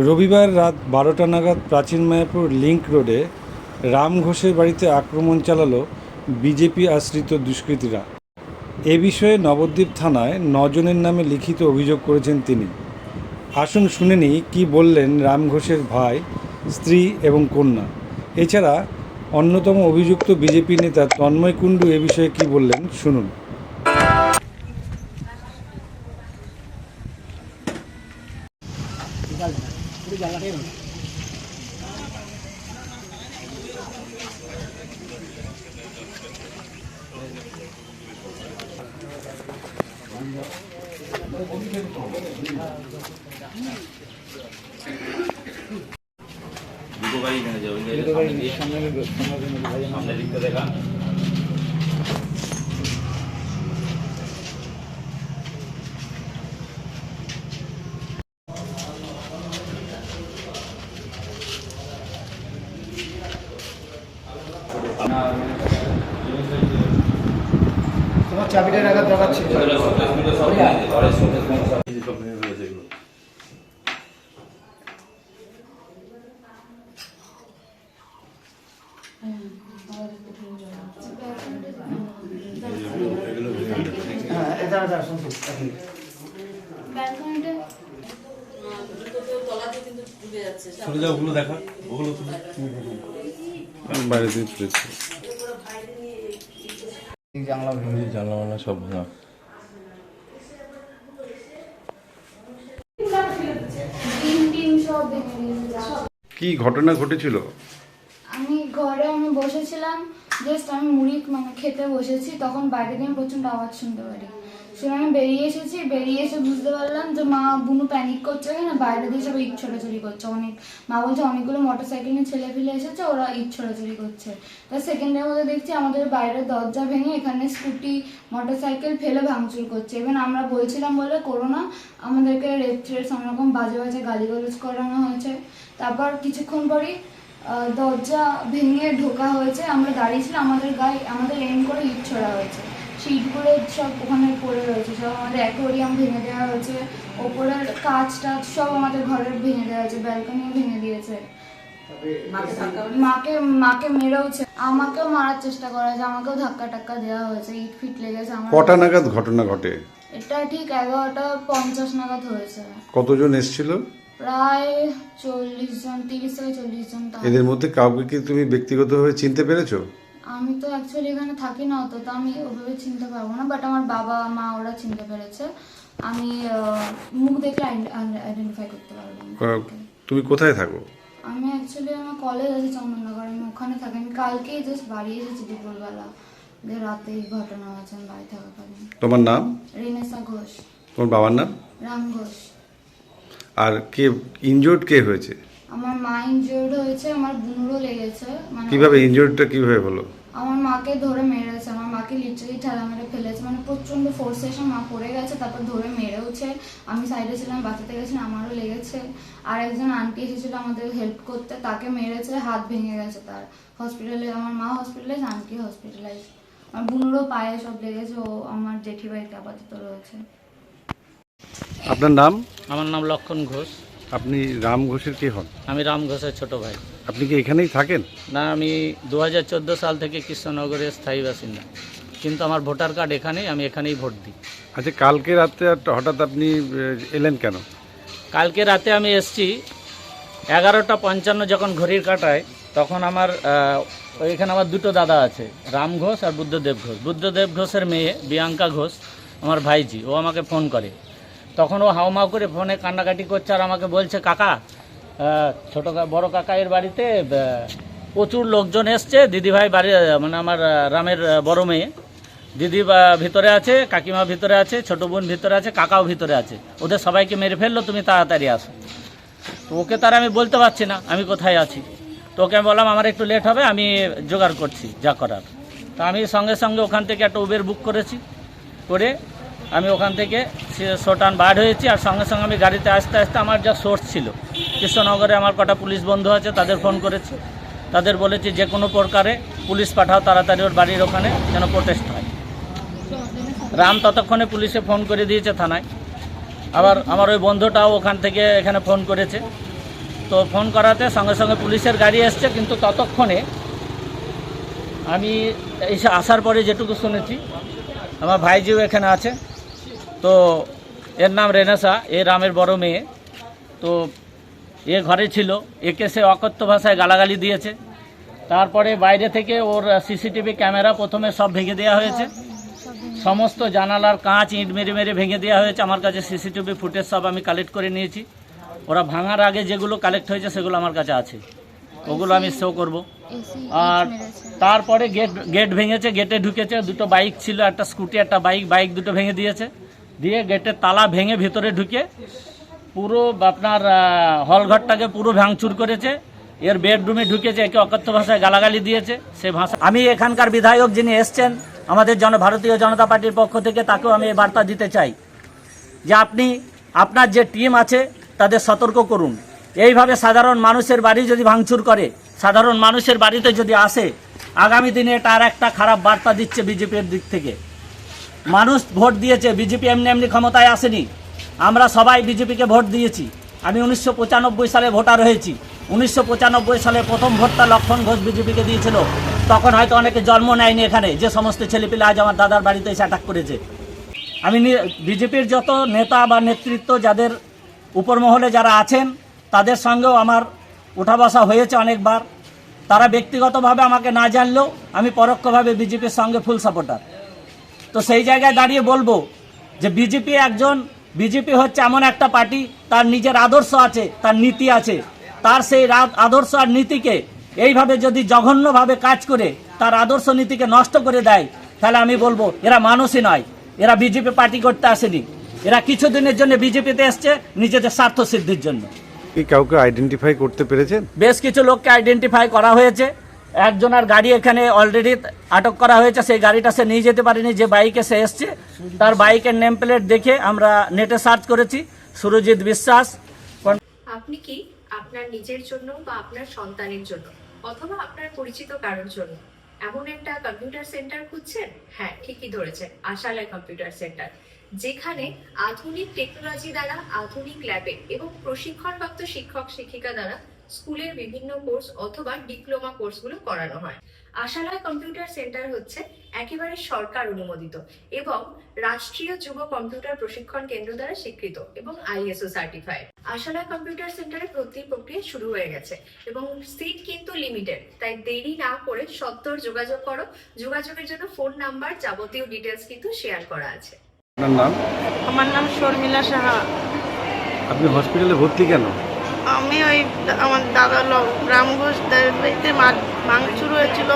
রবিবার রাত ১২টা নাগাদ প্রাচীন মায়াপুর লিংক রোডে রাম ঘোষের বাড়িতে আক্রমণ চালালো বিজেপি আশ্রিত দুষ্কৃতীরা। এ বিষয়ে নবদ্বীপ থানায় ৯ জনের নামে লিখিত অভিযোগ করেছেন তিনি। আসুন শুনে নিই কী বললেন রাম ঘোষের ভাই, স্ত্রী এবং কন্যা। এছাড়া অন্যতম অভিযুক্ত বিজেপি নেতা তন্ময় কুণ্ডু এ বিষয়ে কী বললেন শুনুন। দুটো গাড়ি এখানে যাবে, সামনে দিকটা দেখা। তোমার চাবিটা রাখার দরকার ছিল। জানলা সব ভাঙা। কি ঘটনা ঘটেছিল? আমি বসেছিলাম, জাস্ট আমি মুড়ি খেতে বসেছি, তখন বাইরে দিয়ে প্রচন্ড আওয়াজ শুনতে পারি। সে আমি বেরিয়ে এসে বুঝতে পারলাম যে মা বুনু প্যানিক করছে, না বাইরে দিয়ে সব ইট ছোড়াছড়ি করছে। মা বলছে অনেকগুলো মোটরসাইকেল নিয়ে ছেলে ফেলে এসেছে, ওরা ইট ছোড়াছড়ি করছে। তার সেকেন্ডের মধ্যে দেখছি আমাদের বাইরের দরজা ভেঙে এখানে স্কুটি মোটরসাইকেল ফেলে ভাঙচুর করছে। এবং আমরা বলছিলাম বলে করোনা আমাদেরকে রেপ থ্রেটস অন্যরকম বাজে বাজে গালিগালাজ করানো হয়েছে। তারপর কিছুক্ষণ পরই দরজা ভেঙে ঢোকা হয়েছে। আমরা দাঁড়িয়েছিলাম, আমাদের গায়ে আমাদের এম করে ইট ছোড়া হয়েছে। সিটগুলো সব ওখানে পড়ে রয়েছে, সব আমাদের অ্যাকোয়ারিয়াম ভেঙে দেওয়া হয়েছে, ওপরের কাঁচটা সব আমাদের ঘরের ভেঙে দেওয়া হয়েছে, ব্যালকনিও ভেঙে দিয়েছে। মাকে মেরেওছে, আমাকেও মারার চেষ্টা করা হয়েছে, আমাকেও ধাক্কা টাক্কা দেওয়া হয়েছে, ইট ফিট লেগেছে। কটা নাগাদ ঘটনা ঘটে? এটা ঠিক 11:50 নাগাদ হয়েছে। কতজন এসেছিল? প্রায় 40 জন, 30 থেকে 40 জন। এদের মধ্যে কাউকে কি তুমি ব্যক্তিগতভাবে চিনতে পেরেছো? আমি তো অ্যাকচুয়ালি এখানে থাকি না, তো আমি ওভাবে চিনতে পারবো না, বাট আমার বাবা মা ওরা চিনতে পেরেছে। আমি মুখ দেখলে আইডেন্টিফাই করতে পারবো। তুমি কোথায় থাকো? আমি অ্যাকচুয়ালি আমার কলেজ আছে চন্দননগর, আমি ওখানে থাকি। আমি কালকেই জাস্ট বাড়ি এসেছি দুপুরবেলা, যে রাতে এই ঘটনা হয়েছে। আমি বাড়ি থাকাকালীন। তোমার নাম? রেনেসা ঘোষ। তোমার বাবার নাম? রাম ঘোষ। আর কে ইনজুর্ড কে হয়েছে? আমার মা ইনজুর্ড হয়েছে, আমার বোনরও লেগেছে। কিভাবে ইনজুর্ডটা কিভাবে হলো? আমার মাকে ধরে মেরেছে, আমার মাকে লিটারালি ঠেলা মেরে ফেলেছে, প্রচন্ড ফোর্সে এসে মা পড়ে গেছে, তারপর ধরে মেরেওছে। আমি সাইডে ছিলাম, বাঁচাতে গেছিলাম, আমারও লেগেছে। আর একজন আন্টি এসেছিল আমাদের হেল্প করতে, তাকে মেরেছে, হাত ভেঙে গেছে তার। হসপিটালে আমার মা হসপিটালাইজ, আন্টি হসপিটালাইজ। আমার বোনেরও পায়ে সব লেগেছে, ও আমার জেঠি বাড়িতে আপাতত রয়েছে। আপনার নাম? আমার নাম লক্ষণ ঘোষ। আপনি রাম ঘোষের কে হন? আমি রাম ঘোষের ছোট ভাই। আপনি কি এখানেই থাকেন? না, আমি 2014 সাল থেকে কৃষ্ণনগরের স্থায়ী বাসিন্দা, কিন্তু আমার ভোটার কার্ড এখানেই, আমি এখানেই ভোট দিই। আচ্ছা, কালকে রাতে হঠাৎ আপনি এলেন কেন? কালকে রাতে আমি এসছি 11:55 যখন ঘড়ির কাটায়, তখন আমার এখানে আমার দুটো দাদা আছে, রাম ঘোষ আর বুদ্ধদেব ঘোষ। বুদ্ধদেব ঘোষের মেয়ে বিয়াঙ্কা ঘোষ আমার ভাইজি, ও আমাকে ফোন করে। তখন ও হাওমাও করে ফোনে কান্নাকাটি করছে, আর আমাকে বলছে কাকা, বড় কাকা এর বাড়িতে প্রচুর লোকজন এসছে, দিদিভাই বাড়ি আমার রামের বড় মেয়ে দিদি ভিতরে আছে, কাকিমা ভিতরে আছে, ছোটো বোন ভিতরে আছে, কাকাও ভিতরে আছে, ওদের সবাইকে মেরে ফেললো, তুমি তাড়াতাড়ি আসো। তো ওকে তার আমি বলতে পারছি না আমি কোথায় আছি। তো ওকে আমি বললাম আমার একটু লেট হবে, আমি জোগাড় করছি যা করার। তা আমি সঙ্গে সঙ্গে ওখান থেকে একটা উবের বুক করেছি, করে আমি ওখান থেকে সোটান বার হয়েছি। আর সঙ্গে সঙ্গে আমি গাড়িতে আসতে আসতে আমার যা সোর্স ছিল, কৃষ্ণনগরে আমার কটা পুলিশ বন্ধু আছে, তাদের ফোন করেছি, তাদের বলেছি যে কোনো প্রকারে পুলিশ পাঠাও তাড়াতাড়ি, ওর বাড়ির ওখানে যেন প্রোটেস্ট হয়। রাম ততক্ষণে পুলিশে ফোন করে দিয়েছে থানায়। আবার আমার ওই বন্ধুটাও ওখান থেকে এখানে ফোন করেছে, তো ফোন করাতে সঙ্গে সঙ্গে পুলিশের গাড়ি এসছে, কিন্তু ততক্ষণে আমি এসে আসার পরে যেটুকু শুনেছি, আমার ভাইজিও এখানে আছে, তো এর নাম রেনেসা, এ রামের বড় মেয়ে। তো এ ঘরে ছিল, একে সে অকথ্য ভাষায় গালাগালি দিয়েছে। তারপরে বাইরে থেকে ওর সিসিটিভি ক্যামেরা প্রথমে সব ভেঙে দেওয়া হয়েছে, সমস্ত জানালার কাঁচ ইট মেরে মেরে ভেঙে দেওয়া হয়েছে। আমার কাছে সিসিটিভি ফুটেজ সব আমি কালেক্ট করে নিয়েছি। ওরা ভাঙার আগে যেগুলো কালেক্ট হয়েছে সেগুলো আমার কাছে আছে, ওগুলো আমি শো করব। আর তারপরে গেট ভেঙেছে, গেটে ঢুকেছে, দুটো বাইক ছিল, একটা স্কুটি একটা বাইক দুটো ভেঙে দিয়েছে, দিয়ে গেটের তালা ভেঙে ভেতরে ঢুকে পুরো আপনার হলঘরটাকে পুরো ভাঙচুর করেছে। এর বেডরুমে ঢুকেছে, একে অকথ্য ভাষায় গালাগালি দিয়েছে। সে ভাষা আমি এখানকার বিধায়ক যিনি এসছেন আমাদের ভারতীয় জনতা পার্টির পক্ষ থেকে, তাকেও আমি এই বার্তা দিতে চাই যে আপনি আপনার যে টিম আছে তাদের সতর্ক করুন। এইভাবে সাধারণ মানুষের বাড়ি যদি ভাঙচুর করে, সাধারণ মানুষের বাড়িতে যদি আসে, আগামী দিনে এটা আর একটা খারাপ বার্তা দিচ্ছে বিজেপির দিক থেকে। মানুষ ভোট দিয়েছে, বিজেপি এমনি এমনি ক্ষমতায় আসেনি। আমরা সবাই বিজেপিকে ভোট দিয়েছি। আমি 1995 সালে ভোটার হয়েছি। 1995 সালে প্রথম ভোটটা লক্ষণ ঘোষ বিজেপিকে দিয়েছিল। তখন হয়তো অনেকে জন্ম নেয়নি এখানে, যে সমস্ত ছেলেপিলে আজ আমার দাদার বাড়িতে এসে অ্যাটাক করেছে। আমি বিজেপির যত নেতা বা নেতৃত্ব যাদের উপর মহলে যারা আছেন তাদের সঙ্গেও আমার উঠা বসা হয়েছে অনেকবার। তারা ব্যক্তিগতভাবে আমাকে না জানলেও আমি পরোক্ষভাবে বিজেপির সঙ্গে ফুল সাপোর্টার। তো সেই জায়গায় দাঁড়িয়ে বলবো যে বিজেপি হচ্ছে এমন একটা পার্টি, তার নিজের আদর্শ আছে, তার নীতি আছে। তার সেই আদর্শ আর নীতিকে এইভাবে যদি জঘন্যভাবে কাজ করে তার আদর্শ নীতিকে নষ্ট করে দেয়, তাহলে আমি বলবো এরা মানুষই নয়, এরা বিজেপি পার্টি করতে আসেনি। এরা কিছুদিনের জন্য বিজেপিতে এসছে নিজেদের স্বার্থ সিদ্ধির জন্য। কি কাউকে আইডেন্টিফাই করতে পেরেছেন? বেশ কিছু লোককে আইডেন্টিফাই করা হয়েছে। একজনের গাড়ি এখানে অলরেডি আটক করা হয়েছে, সেই গাড়িটা সে নিয়ে যেতে পারেনি, যে বাইকে সে এসছে তার বাইকের নেম প্লেট দেখে আমরা নেটে সার্চ করেছি, সুরজিৎ বিশ্বাস। আপনি কি আপনার নিজের জন্য বা আপনার সন্তানের জন্য অথবা আপনার পরিচিত কারোর জন্য এমন একটা কম্পিউটার সেন্টার খুঁজছেন? হ্যাঁ, ঠিকই ধরেছেন, আশালয় কম্পিউটার সেন্টার, যেখানে আধুনিক টেকনোলজি দ্বারা আধুনিক ল্যাবে এবং প্রশিক্ষণপ্রাপ্ত শিক্ষক শিক্ষিকা দ্বারা স্কুলের বিভিন্ন কোর্স অথবা ডিপ্লোমা কোর্সগুলো করানো হয়। আশালয় কম্পিউটার সেন্টার হচ্ছে একেবারে সরকার অনুমোদিত এবং রাষ্ট্রীয় যুব কম্পিউটার প্রশিক্ষণ কেন্দ্র দ্বারা স্বীকৃত এবং ISO সার্টিফাইড। আশালয় কম্পিউটার সেন্টারে ভর্তি প্রক্রিয়া শুরু হয়ে গেছে এবং সিট কিন্তু লিমিটেড, তাই দেরি না করে সত্বর যোগাযোগ করো। যোগাযোগের জন্য ফোন নাম্বার, যাবতীয় ডিটেলস কিন্তু শেয়ার করা আছে। আপনার নাম? আমার নাম শর্মিলা সাহা। আপনি হসপিটালে ভর্তি কেন? আমি আমার দাদা রাম ঘোষ বাড়িতে ভাঙচুর হয়েছিল,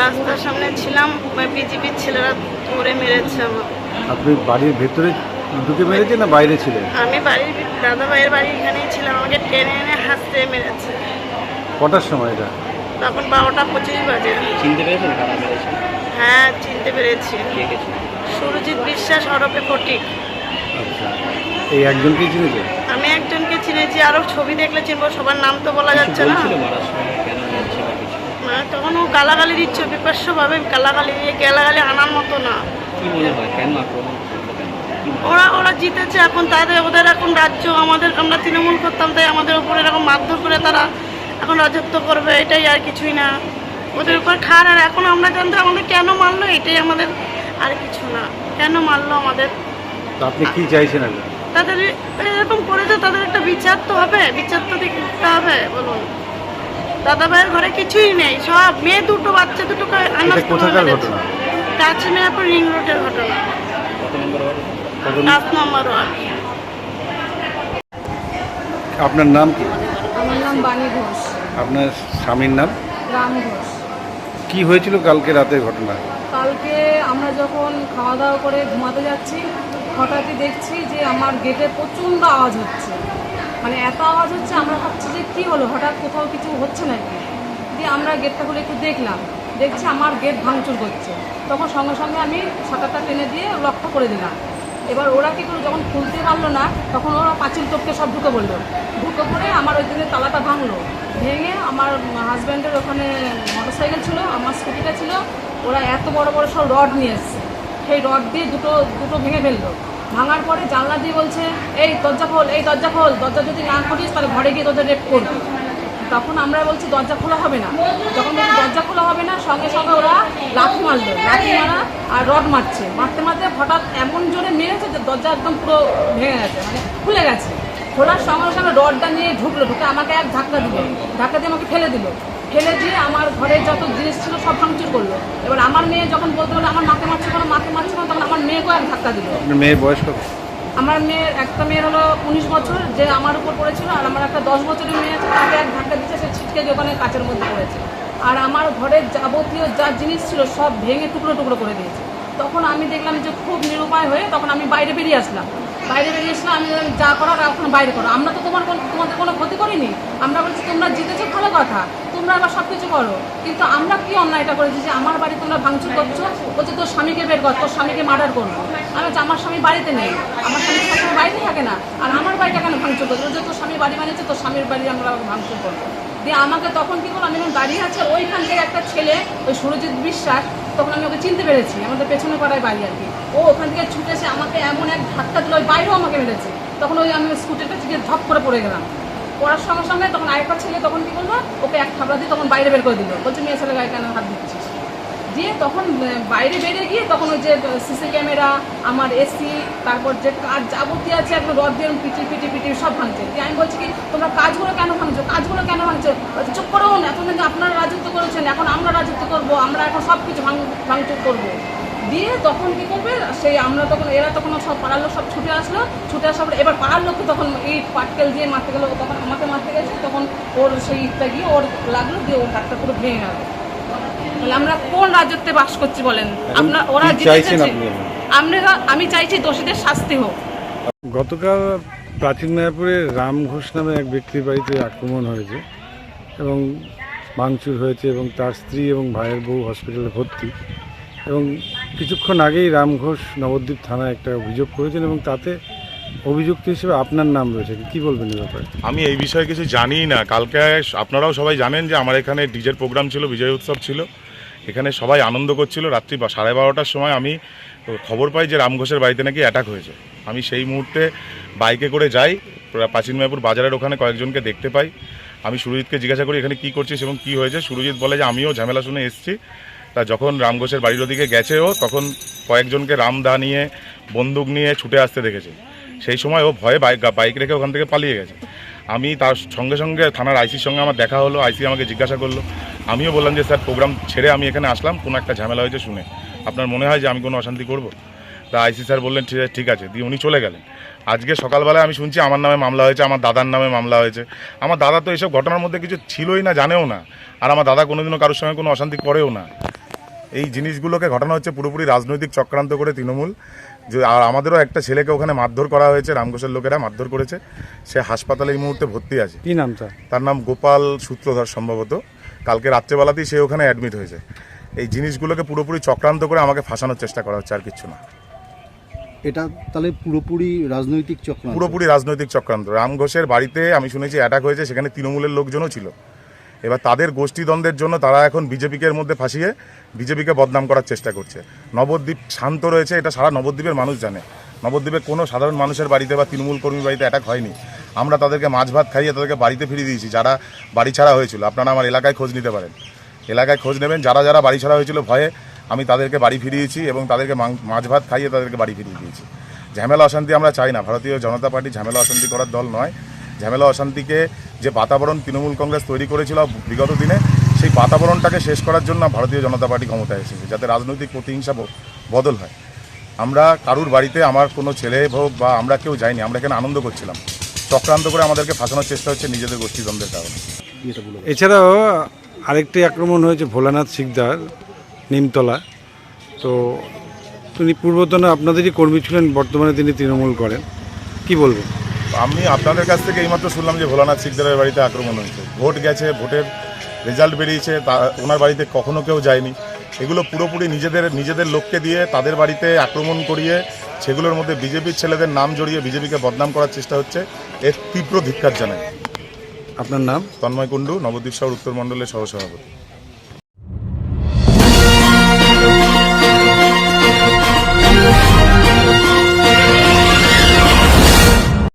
রাস্তার সামনে ছিলাম, বিজেপির ছেলেরা ধরে মেরেছে আমার। আপনি বাড়ির ভেতরে ঢুকে মেরেছে না বাইরে ছিলেন? আমি দাদা ভাইয়ের বাড়ি এখানেই ছিলাম, আমাকে টেনে এনে হাসতে মেরেছে। কটার সময় এটা? তখন 12:25 বাজে। চিনতে পেরেছেন কারা মেরেছে? হ্যাঁ, চিনতে পেরেছি। সুরজিৎ বিশ্বাস ওরফে ফটিক। আচ্ছা, এই একজনকেই চিনেছে? আমি একজনকে চিনেছি, আরো ছবি দেখলে চিনবো, সবার নাম তো বলা যাচ্ছে না। তখন ও গালাগালি দিচ্ছে, বিপর্যভাবে গালাগালি আনার মতো না। ওরা জিতেছে, এখন ওদের এখন রাজ্য, আমরা তৃণমূল করতাম, তাই আমাদের উপর এরকম মারধর করে তারা এখন রাজত্ব করবে, এটাই আর কিছুই না। ওদের উপর খার, আর এখন আমরা জানতে আমাদের কেন মারলো, এটাই আমাদের, আর কিছু না। কেন মারলো আমাদের? আপনি কি চাইছেন? তাদের এরকম করেছে, তাদের একটা বিচার তো হবে, বিচার তো দেখতে হবে। বলুন, দাদা ভাইয়ের ঘরে কিছুই নেই, সব মেয়ে দুটো, বাচ্চা দুটোকে কাছে মেয়াপুর রিং রোডের ঘটনা, 5 নম্বর ওয়ার্ড। আপনার নাম কি? আমার নাম বাণী ঘোষ। আপনার স্বামীর নাম? রাম ঘোষ। কি হয়েছিল কালকে রাতের ঘটনা? কালকে আমরা যখন খাওয়া দাওয়া করে ঘুমাতে যাচ্ছি, হঠাৎই দেখছি যে আমার গেটে প্রচণ্ড আওয়াজ হচ্ছে, মানে এত আওয়াজ হচ্ছে, আমরা ভাবছি যে কী হলো, হঠাৎ কোথাও কিছু হচ্ছে নাকি। দিয়ে আমরা গেটটা খুলে একটু দেখছি আমার গেট ভাঙচুর করছে। তখন সঙ্গে সঙ্গে আমি শাটারটা টেনে দিয়ে লক্ষ্য করে দিলাম। এবার ওরা কী করে, যখন খুলতে পারলো না তখন ওরা পাঁচিল টপকে সব ঢুকে পড়ে আমার ওই দিনের তালাটা ভাঙলো। ভেঙে আমার হাজব্যান্ডের ওখানে মোটরসাইকেল ছিল, আমার স্কুটিটা ছিল, ওরা এত বড় বড় সব রড নিয়ে এসছে, সেই রড দিয়ে দুটো ভেঙে ফেললো। ভাঙার পরে জানলা দিয়ে বলছে এই দরজা খোল, এই দরজা খোল, দরজা যদি না খুলিস তাহলে ঘরে গিয়ে তোদের রেপ করবে। তখন আমরা বলছি দরজা খোলা হবে না। যখন বলছি দরজা খোলা হবে না, সঙ্গে সঙ্গে ওরা লাঠি মারলো, লাঠি মারা আর রড মারছে, মারতে মারতে হঠাৎ এমন জোরে মেরেছে যে দরজা একদম পুরো ভেঙে গেছে, মানে খুলে গেছে। খোলার সঙ্গে সঙ্গে রডটা নিয়ে ঢুকলো, ঢুকে আমাকে এক ধাক্কা দিল, ধাক্কা দিয়ে আমাকে ফেলে দিল, ফেলে দিয়ে আমার ঘরের যত জিনিস ছিল সব ভাঙচুর করলো। এবার আমার মেয়ে যখন বলতে বললো আমার মাকে মারছে কেন, মাকে মারছে কেন, তখন আমার মেয়েকেও এক ধাক্কা দিল। মেয়ের বয়স কত? আমার মেয়ের একটা মেয়ের হলো 19 বছর, যে আমার উপর পড়েছিল, আর আমার একটা 10 বছরের মেয়ে আছে, তাকে এক ধাক্কা দিচ্ছে, সে ছিটকে গিয়ে ওখানে কাচের মধ্যে পড়েছে। আর আমার ঘরের যাবতীয় যা জিনিস ছিল সব ভেঙে টুকরো টুকরো করে দিয়েছে। তখন আমি দেখলাম যে খুব নিরুপায় হয়ে তখন আমি বাইরে বেরিয়ে আসলাম। আমি যা করার এখন বাইরে করো, আমরা তো তোমাদের কোনো ক্ষতি করিনি। আমরা বলছি তোমরা জিতেছো ভালো কথা, তোমরা আবার সব কিছু করো, কিন্তু আমরা কি অন্যায়টা করেছি যে আমার বাড়ি তোমরা ভাঙচুর করছো? বলছে তোর স্বামীকে বের কর, তোর স্বামীকে মার্ডার করবো। আমি বলছি আমার স্বামী বাড়িতে নেই, আমার স্বামী সবসময় বাড়িতে থাকে না, আর আমার বাড়িটা কেন ভাঙচুর করছো? বলছে তোর স্বামী বাড়ি বানিয়েছে, তোর স্বামীর বাড়ি আমরা ভাঙচুর করবো। দিয়ে আমাকে তখন কি করলো, আমি যখন দাঁড়িয়ে আছি, ওইখান থেকে একটা ছেলে, ওই সুরজিৎ বিশ্বাস, তখন আমি ওকে চিনতে পেরেছি, আমাদের পেছনে পাড়ায় বাড়ি আর কি। ও ওখান থেকে ছুটে এসে আমাকে এমন এক ধাক্কা দিল, ওই বাইরেও আমাকে মেরেছে। তখন ওই আমি স্কুটিটা থেকে ধপ করে পড়ে গেলাম। পড়ার সঙ্গে সঙ্গে তখন আরেকটা ছেলে তখন কি করলো, ওকে এক থাবড়া দিয়ে তখন বাইরে বের করে দিল, বলছে মেয়ে ছেলে গায়ে কেন হাত দিচ্ছিস। দিয়ে তখন বাইরে বেরিয়ে গিয়ে তখন ওই যে সিসি ক্যামেরা, আমার এসি, তারপর যে কাজ যাবতীয় আছে একদম রড দিয়ে পিটি সব ভাঙছে। দিয়ে আমি বলছি কি তোমরা কাজগুলো কেন ভাঙছো, কাজগুলো কেন ভাঙছো? চুপ করুন, এতদিন আপনারা রাজত্ব করেছেন, এখন আমরা রাজত্ব করবো, আমরা এখন সব কিছু ভাঙচুর করবো। দিয়ে তখন কি করবে, সেই আমরা তখন এরা তখন সব পাড়ার লোক সব ছুটে আসলো, ছুটে আসার পরে এবার পাড়ার লোককে তখন ইট পাটকেল দিয়ে মারতে গেলো, তখন আমাকে মারতে গেছে, তখন ওর সেই ইটটা গিয়ে ওর লাগলো, দিয়ে ওর হাতটা পুরো ভেঙে গেল। তাহলে আমরা কোন রাজত্বে বাস করছি বলেন? আপনার ওরা জিতেছে, আমি চাইছি দোষীদের শাস্তি হোক। গতকাল প্রাচীন মায়াপুরে রাম ঘোষ নামে এক ব্যক্তির বাড়িতে আক্রমণ হয়েছে এবং ভাঙচুর হয়েছে এবং তার স্ত্রী এবং ভাইয়ের বউ হসপিটালে ভর্তি। এবং কিছুক্ষণ আগেই রাম ঘোষ নবদ্বীপ থানায় একটা অভিযোগ করেছেন এবং তাতে অভিযুক্ত হিসেবে আপনার নাম রয়েছে, কি বলবেন এই ব্যাপারে? আমি এই বিষয়ে কিছু জানি না। কালকে আপনারাও সবাই জানেন যে আমার এখানে ডিজের প্রোগ্রাম ছিল, বিজয় উৎসব ছিল, এখানে সবাই আনন্দ করছিল। রাত্রি 12:30টার সময় আমি খবর পাই যে রাম ঘোষের বাড়িতে নাকি অ্যাটাক হয়েছে। আমি সেই মুহূর্তে বাইকে করে যাই, প্রাচীন মায়াপুর বাজারের ওখানে কয়েকজনকে দেখতে পাই। আমি সুরজিৎকে জিজ্ঞাসা করি এখানে কী করছিস এবং কী হয়েছে। সুরজিৎ বলে যে আমিও ঝামেলা শুনে এসেছি। তা যখন রাম ঘোষের বাড়ির ওদিকে গেছে ও, তখন কয়েকজনকে রামদা নিয়ে বন্দুক নিয়ে ছুটে আসতে দেখেছে। সেই সময় ও ভয়ে বাইক রেখে ওখান থেকে পালিয়ে গেছে। আমি তার সঙ্গে সঙ্গে থানার আইসির সঙ্গে আমার দেখা হলো, আইসি আমাকে জিজ্ঞাসা করলো। আমিও বললাম যে স্যার প্রোগ্রাম ছেড়ে আমি এখানে আসলাম, কোনো একটা ঝামেলা হয়েছে শুনে, আপনার মনে হয় যে আমি কোনো অশান্তি করব? তা আইসি স্যার বললেন ঠিক আছে, দিয়ে উনি চলে গেলেন। আজকে সকালবেলায় আমি শুনছি আমার নামে মামলা হয়েছে, আমার দাদার নামে মামলা হয়েছে। আমার দাদা তো এইসব ঘটনার মধ্যে কিছু ছিলই না, জানেও না, আর আমার দাদা কোনোদিনও কারোর সঙ্গে কোনো অশান্তি করেও না। এই জিনিসগুলোকে ঘটনা হচ্ছে পুরোপুরি রাজনৈতিক চক্রান্ত করে তৃণমূল। যে আর আমাদেরও একটা ছেলেকে ওখানে মারধর করা হয়েছে, রাম ঘোষের লোকেরা মারধর করেছে, সে হাসপাতালে এই মুহূর্তে ভর্তি আছে। কি নাম তার নাম গোপাল সূত্রধর সম্ভবত। কালকে রাত্রেবেলাতেই সে ওখানে অ্যাডমিট হয়েছে। এই জিনিসগুলোকে পুরোপুরি চক্রান্ত করে আমাকে ফাঁসানোর চেষ্টা করা হচ্ছে, আর কিচ্ছু না। এটা তাহলে পুরোপুরি রাজনৈতিক চক্রান্ত? পুরোপুরি রাজনৈতিক চক্রান্ত। রাম ঘোষের বাড়িতে আমি শুনেছি অ্যাটাক হয়েছে, সেখানে তৃণমূলের লোকজনও ছিল। এবার তাদের গোষ্ঠীদ্বন্দ্বের জন্য তারা এখন বিজেপিকে মধ্যে ফাঁসিয়ে বিজেপিকে বদনাম করার চেষ্টা করছে। নবদ্বীপ শান্ত রয়েছে, এটা সারা নবদ্বীপের মানুষ জানে। নবদ্বীপে কোনো সাধারণ মানুষের বাড়িতে বা তৃণমূল কর্মীর বাড়িতে অ্যাটাক হয়নি। আমরা তাদেরকে মাছ ভাত খাইয়ে তাদেরকে বাড়িতে ফিরিয়ে দিয়েছি, যারা বাড়ি ছাড়া হয়েছিল। আপনারা আমার এলাকায় খোঁজ নিতে পারেন, এলাকায় খোঁজ নেবেন, যারা যারা বাড়ি ছাড়া হয়েছিল ভয়ে, আমি তাদেরকে বাড়ি ফিরিয়েছি এবং তাদেরকে মাছ ভাত খাইয়ে তাদেরকে বাড়ি ফিরিয়ে দিয়েছি। ঝামেলা অশান্তি আমরা চাই না। ভারতীয় জনতা পার্টি ঝামেলা অশান্তি করার দল নয়। ঝামেলা অশান্তিকে যে বাতাবরণ তৃণমূল কংগ্রেস তৈরি করেছিল বিগত দিনে, সেই বাতাবরণটাকে শেষ করার জন্য ভারতীয় জনতা পার্টি ক্ষমতায় এসেছে, যাতে রাজনৈতিক প্রতিহিংসা বদল হয়। আমরা কারুর বাড়িতে আমার কোনো ছেলে হোক বা আমরা কেউ যাইনি, আমরা এখানে আনন্দ করছিলাম। চক্রান্ত করে আমাদেরকে ফাঁসানোর চেষ্টা হচ্ছে নিজেদের গোষ্ঠীদ্বন্দ্বের কারণে। এছাড়াও আরেকটি আক্রমণ হয়েছে ভোলানাথ শিকদার নিমতলা। তো তিনি পূর্বতন আপনাদেরই কর্মী ছিলেন, বর্তমানে তিনি তৃণমূল করেন, কি বলবেন? আমি আপনাদের কাছ থেকে এইমাত্র শুনলাম যে ভোলানাথ শিকদারের বাড়িতে আক্রমণ হয়েছে। ভোট গেছে, ভোটের রেজাল্ট বেরিয়েছে, তা ওনার বাড়িতে কখনো কেউ যায়নি। এগুলো পুরোপুরি নিজেদের লোককে দিয়ে তাদের বাড়িতে আক্রমণ করিয়ে সেগুলোর মধ্যে বিজেপির ছেলেদের নাম জড়িয়ে বিজেপিকে বদনাম করার চেষ্টা হচ্ছে। এর তীব্র ধিক্কার জানাই। আপনার নাম? তন্ময় কুণ্ডু, নবদ্বীপ শহর উত্তর মণ্ডলের সহসভাপতি।